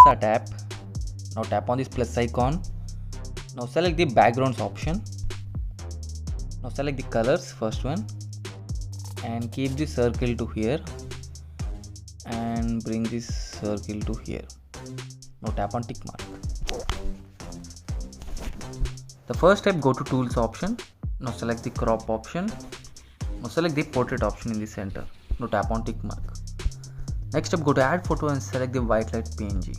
Xyaa tab. Now tap on this plus icon. Now select the backgrounds option. Now select the colors, first one, and keep the circle to here and bring this circle to here. Now tap on tick mark. The first step, go to tools option. Now select the crop option. Now select the portrait option in the center. Now tap on tick mark. Next step, go to add photo and select the white light PNG.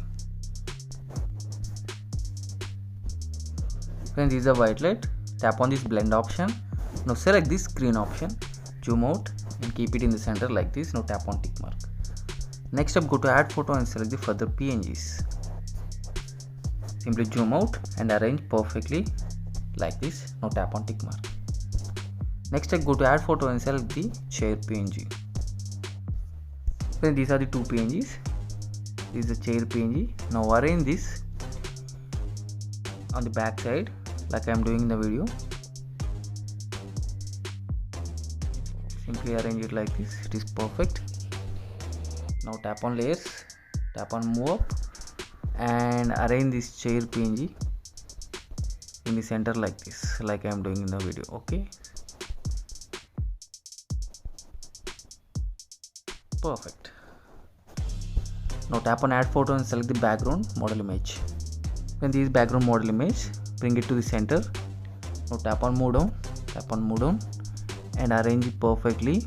When this is a white light, tap on this blend option. Now select this screen option, zoom out and keep it in the center like this. Now tap on tick mark. Next step, go to add photo and select the further PNGs. Simply zoom out and arrange perfectly like this. Now tap on tick mark. Next step, go to add photo and select the chair PNG. Then these are the two PNGs. This is the chair PNG. Now arrange this on the back side like I am doing in the video. Simply arrange it like this. It is perfect. Now tap on layers, tap on move up and arrange this chair PNG in the center like this, like I am doing in the video. Okay, perfect. Now tap on add photo and select the background model image. When this background model image, bring it to the center. Now tap on move down and arrange it perfectly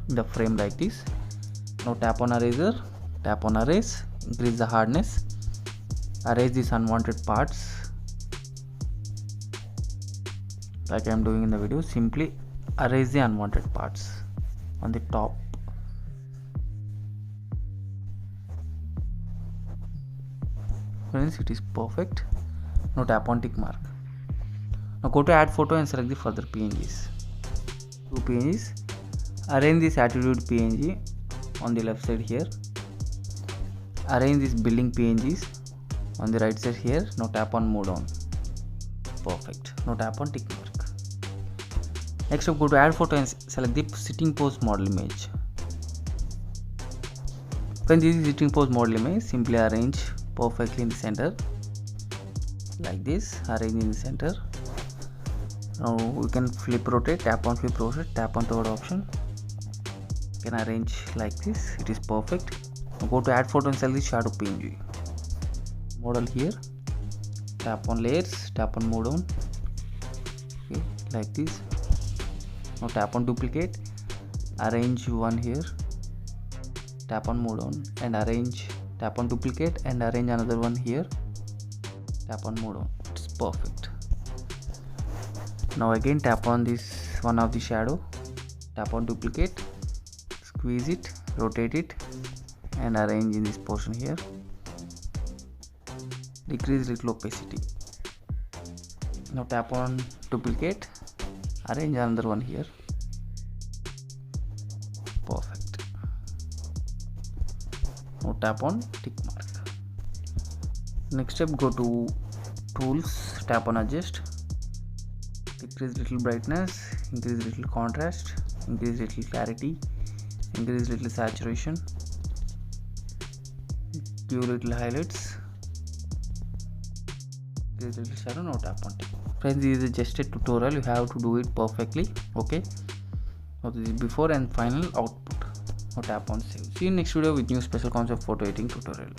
in the frame like this. Now tap on eraser, tap on erase, increase the hardness, erase these unwanted parts like I am doing in the video. Simply erase the unwanted parts on the top. Friends, it is perfect. Now tap on tick mark. Now go to add photo and select the further PNGs. Two PNGs. Arrange this attitude PNG on the left side here. Arrange this building PNGs on the right side here. Now tap on move down. Perfect. Now tap on tick mark. Next up, go to add photo and select the sitting pose model image. When this is sitting pose model image, simply arrange perfectly in the center like this. Arrange in the center. Now we can flip rotate, tap on flip rotate, tap on third option. You can arrange like this. It is perfect. Now go to add photo and select the shadow PNG model here. Tap on layers, tap on move down. Okay, like this. Now tap on duplicate, arrange one here. Tap on move down and arrange. Tap on duplicate and arrange another one here. Tap on move down. It's perfect. Now again tap on this one of the shadow. Tap on duplicate, squeeze it, rotate it and arrange in this portion here. Decrease little opacity. Now tap on duplicate, arrange another one here. Perfect. Now tap on tick mark. Next step, go to tools, tap on adjust, decrease little brightness, increase little contrast, increase little clarity, increase little saturation, give little highlights, increase little shadow. Now tap on tick. Friends, this is just a tutorial. You have to do it perfectly. Okay, so this is before and final output. Now tap on save. See you in next video with new special concept photo editing tutorial.